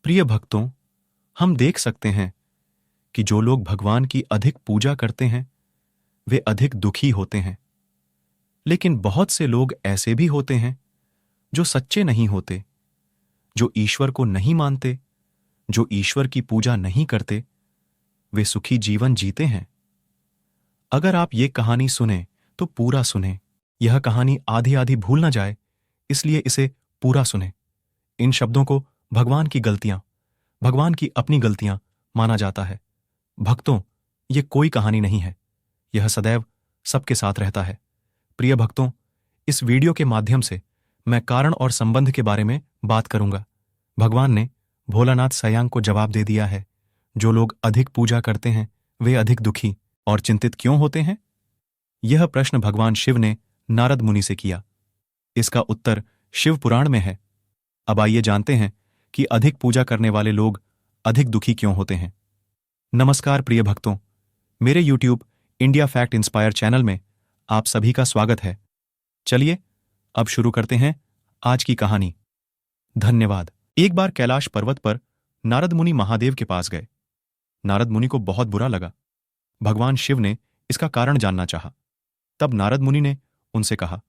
प्रिय भक्तों, हम देख सकते हैं कि जो लोग भगवान की अधिक पूजा करते हैं वे अधिक दुखी होते हैं। लेकिन बहुत से लोग ऐसे भी होते हैं जो सच्चे नहीं होते, जो ईश्वर को नहीं मानते, जो ईश्वर की पूजा नहीं करते, वे सुखी जीवन जीते हैं। अगर आप ये कहानी सुने तो पूरा सुने। यह कहानी आधी आधी भूल ना जाए, इसलिए इसे पूरा सुने। इन शब्दों को भगवान की गलतियां, भगवान की अपनी गलतियां माना जाता है। भक्तों, ये कोई कहानी नहीं है, यह सदैव सबके साथ रहता है। प्रिय भक्तों, इस वीडियो के माध्यम से मैं कारण और संबंध के बारे में बात करूंगा। भगवान ने भोलानाथ सयांग को जवाब दे दिया है। जो लोग अधिक पूजा करते हैं वे अधिक दुखी और चिंतित क्यों होते हैं? यह प्रश्न भगवान शिव ने नारद मुनि से किया। इसका उत्तर शिव पुराण में है। अब आइए जानते हैं कि अधिक पूजा करने वाले लोग अधिक दुखी क्यों होते हैं। नमस्कार प्रिय भक्तों, मेरे YouTube India fact inspire channel में आप सभी का स्वागत है। चलिए अब शुरू करते हैं आज की कहानी। धन्यवाद। एक बार कैलाश पर्वत पर नारद मुनि महादेव के पास गए। नारद मुनि को बहुत बुरा लगा। भगवान शिव ने इसका कारण जानना चाहा। तब नारद मुनि ने उनसे कहा,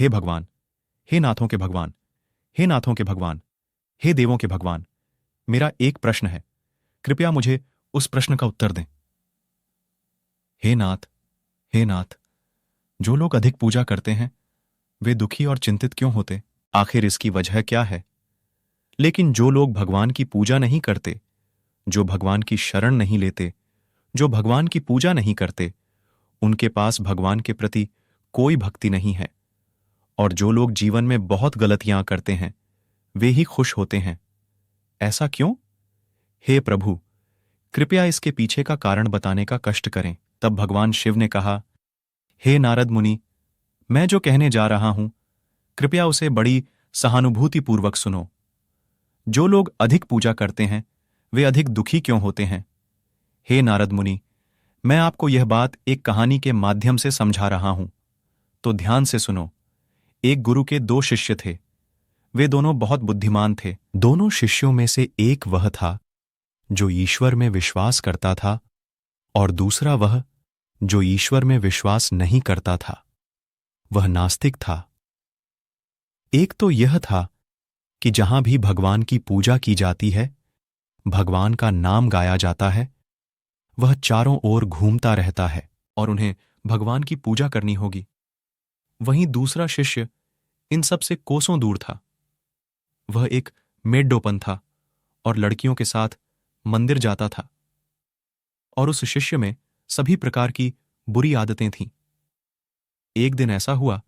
हे भगवान, हे नाथों के भगवान, हे नाथों के भगवान, हे देवों के भगवान, मेरा एक प्रश्न है, कृपया मुझे उस प्रश्न का उत्तर दें। हे नाथ, जो लोग अधिक पूजा करते हैं वे दुखी और चिंतित क्यों होते? आखिर इसकी वजह क्या है? लेकिन जो लोग भगवान की पूजा नहीं करते, जो भगवान की शरण नहीं लेते, जो भगवान की पूजा नहीं करते, उनके पास भगवान के प्रति कोई भक्ति नहीं है। और जो लोग जीवन में बहुत गलतियां करते हैं वे ही खुश होते हैं। ऐसा क्यों? हे प्रभु, कृपया इसके पीछे का कारण बताने का कष्ट करें। तब भगवान शिव ने कहा, हे नारद मुनि, मैं जो कहने जा रहा हूं कृपया उसे बड़ी सहानुभूतिपूर्वक सुनो। जो लोग अधिक पूजा करते हैं वे अधिक दुखी क्यों होते हैं? हे नारद मुनि, मैं आपको यह बात एक कहानी के माध्यम से समझा रहा हूं, तो ध्यान से सुनो। एक गुरु के 2 शिष्य थे। वे दोनों बहुत बुद्धिमान थे। दोनों शिष्यों में से एक वह था जो ईश्वर में विश्वास करता था और दूसरा वह जो ईश्वर में विश्वास नहीं करता था। वह नास्तिक था। एक तो यह था कि जहां भी भगवान की पूजा की जाती है, भगवान का नाम गाया जाता है, वह चारों ओर घूमता रहता है और उन्हें भगवान की पूजा करनी होगी। वहीं दूसरा शिष्य इन सब से कोसों दूर था। वह एक मेड्डोपन था और लड़कियों के साथ मंदिर जाता था। और उस शिष्य में सभी प्रकार की बुरी आदतें थीं। एक दिन ऐसा हुआ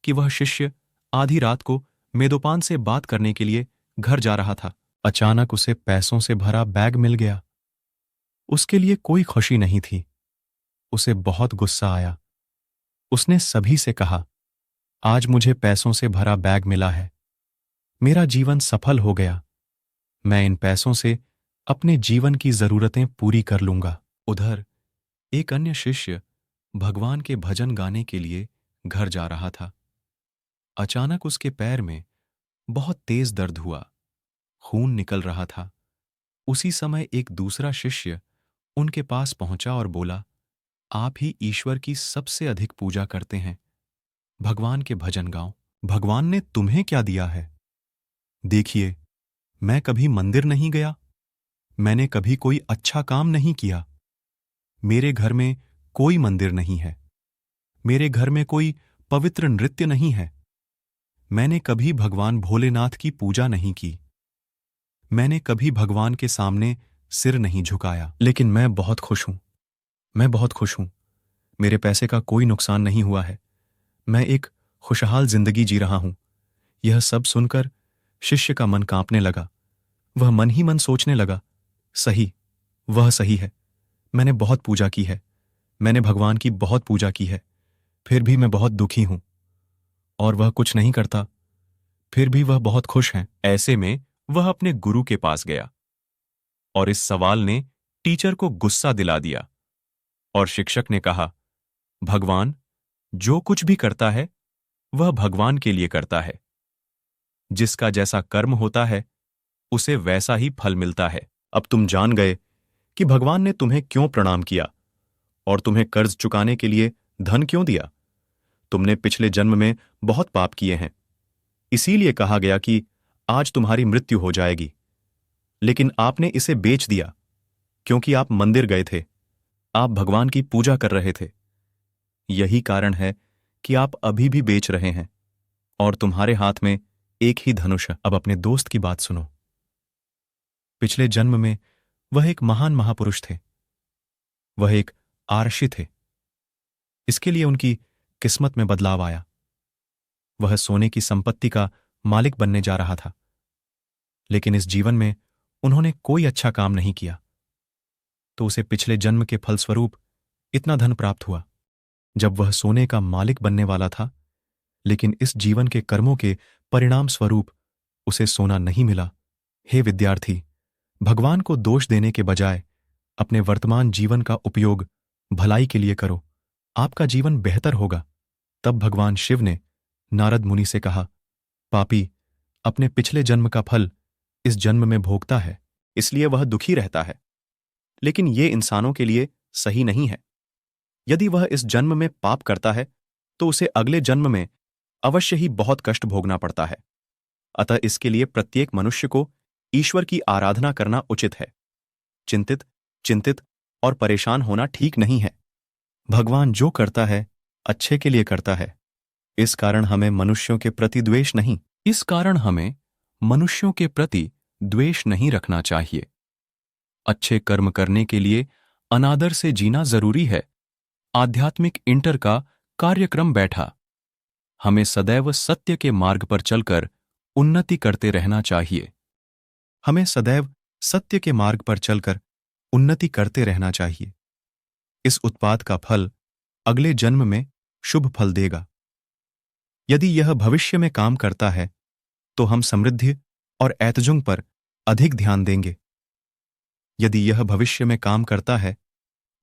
कि वह शिष्य आधी रात को मेदोपान से बात करने के लिए घर जा रहा था। अचानक उसे पैसों से भरा बैग मिल गया। उसके लिए कोई खुशी नहीं थी। उसे बहुत गुस्सा आया। उसने सभी से कहा, आज मुझे पैसों से भरा बैग मिला है। मेरा जीवन सफल हो गया। मैं इन पैसों से अपने जीवन की जरूरतें पूरी कर लूंगा। उधर एक अन्य शिष्य भगवान के भजन गाने के लिए घर जा रहा था। अचानक उसके पैर में बहुत तेज दर्द हुआ। खून निकल रहा था। उसी समय एक दूसरा शिष्य उनके पास पहुंचा और बोला, आप ही ईश्वर की सबसे अधिक पूजा करते हैं। भगवान के भजन गाओ। भगवान ने तुम्हें क्या दिया है? देखिए, मैं कभी मंदिर नहीं गया। मैंने कभी कोई अच्छा काम नहीं किया। मेरे घर में कोई मंदिर नहीं है। मेरे घर में कोई पवित्र नृत्य नहीं है। मैंने कभी भगवान भोलेनाथ की पूजा नहीं की। मैंने कभी भगवान के सामने सिर नहीं झुकाया। लेकिन मैं बहुत खुश हूं। मैं बहुत खुश हूं। मेरे पैसे का कोई नुकसान नहीं हुआ है। मैं एक खुशहाल जिंदगी जी रहा हूं। यह सब सुनकर शिष्य का मन कांपने लगा। वह मन ही मन सोचने लगा, सही, वह सही है। मैंने बहुत पूजा की है। मैंने भगवान की बहुत पूजा की है। फिर भी मैं बहुत दुखी हूं। और वह कुछ नहीं करता, फिर भी वह बहुत खुश हैं। ऐसे में वह अपने गुरु के पास गया और इस सवाल ने टीचर को गुस्सा दिला दिया। और शिक्षक ने कहा, भगवान जो कुछ भी करता है वह भगवान के लिए करता है। जिसका जैसा कर्म होता है उसे वैसा ही फल मिलता है। अब तुम जान गए कि भगवान ने तुम्हें क्यों प्रणाम किया और तुम्हें कर्ज चुकाने के लिए धन क्यों दिया। तुमने पिछले जन्म में बहुत पाप किए हैं, इसीलिए कहा गया कि आज तुम्हारी मृत्यु हो जाएगी। लेकिन आपने इसे बेच दिया क्योंकि आप मंदिर गए थे, आप भगवान की पूजा कर रहे थे। यही कारण है कि आप अभी भी बेच रहे हैं और तुम्हारे हाथ में एक ही धनुष है। अब अपने दोस्त की बात सुनो। पिछले जन्म में वह एक महान महापुरुष थे। वह एक आरषि थे। इसके लिए उनकी किस्मत में बदलाव आया। वह सोने की संपत्ति का मालिक बनने जा रहा था, लेकिन इस जीवन में उन्होंने कोई अच्छा काम नहीं किया, तो उसे पिछले जन्म के फलस्वरूप इतना धन प्राप्त हुआ। जब वह सोने का मालिक बनने वाला था, लेकिन इस जीवन के कर्मों के परिणाम स्वरूप उसे सोना नहीं मिला। हे विद्यार्थी, भगवान को दोष देने के बजाय अपने वर्तमान जीवन का उपयोग भलाई के लिए करो, आपका जीवन बेहतर होगा। तब भगवान शिव ने नारद मुनि से कहा, पापी अपने पिछले जन्म का फल इस जन्म में भोगता है, इसलिए वह दुखी रहता है। लेकिन ये इंसानों के लिए सही नहीं है। यदि वह इस जन्म में पाप करता है तो उसे अगले जन्म में अवश्य ही बहुत कष्ट भोगना पड़ता है। अतः इसके लिए प्रत्येक मनुष्य को ईश्वर की आराधना करना उचित है। चिंतित और परेशान होना ठीक नहीं है। भगवान जो करता है अच्छे के लिए करता है। इस कारण हमें मनुष्यों के प्रति द्वेष नहीं रखना चाहिए। अच्छे कर्म करने के लिए अनादर से जीना जरूरी है। आध्यात्मिक इंटर का कार्यक्रम बैठा। हमें सदैव सत्य के मार्ग पर चलकर उन्नति करते रहना चाहिए। हमें सदैव सत्य के मार्ग पर चलकर उन्नति करते रहना चाहिए। इस उत्पाद का फल अगले जन्म में शुभ फल देगा। यदि यह भविष्य में काम करता है तो हम समृद्धि और ऐतजुंग पर अधिक ध्यान देंगे। यदि यह भविष्य में काम करता है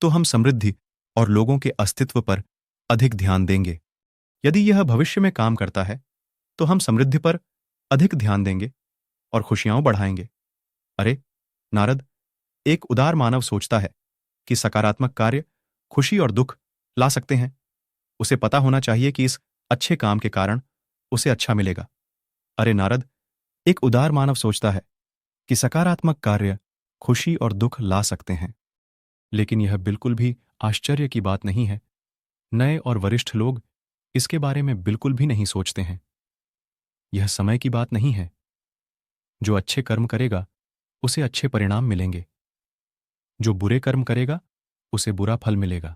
तो हम समृद्धि और लोगों के अस्तित्व पर अधिक ध्यान देंगे। यदि यह भविष्य में काम करता है तो हम समृद्धि पर अधिक ध्यान देंगे और खुशियां बढ़ाएंगे। अरे नारद, एक उदार मानव सोचता है कि सकारात्मक कार्य खुशी और दुख ला सकते हैं। उसे पता होना चाहिए कि इस अच्छे काम के कारण उसे अच्छा मिलेगा। अरे नारद, एक उदार मानव सोचता है कि सकारात्मक कार्य खुशी और दुख ला सकते हैं, लेकिन यह बिल्कुल भी आश्चर्य की बात नहीं है। नए और वरिष्ठ लोग इसके बारे में बिल्कुल भी नहीं सोचते हैं। यह समय की बात नहीं है। जो अच्छे कर्म करेगा उसे अच्छे परिणाम मिलेंगे। जो बुरे कर्म करेगा उसे बुरा फल मिलेगा।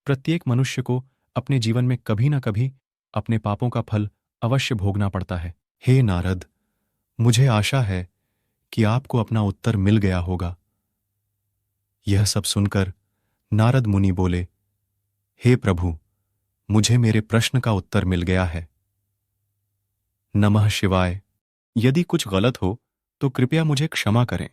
प्रत्येक मनुष्य को अपने जीवन में कभी ना कभी अपने पापों का फल अवश्य भोगना पड़ता है। हे नारद, मुझे आशा है कि आपको अपना उत्तर मिल गया होगा। यह सब सुनकर नारद मुनि बोले, हे प्रभु, मुझे मेरे प्रश्न का उत्तर मिल गया है। नमः शिवाय। यदि कुछ गलत हो तो कृपया मुझे क्षमा करें।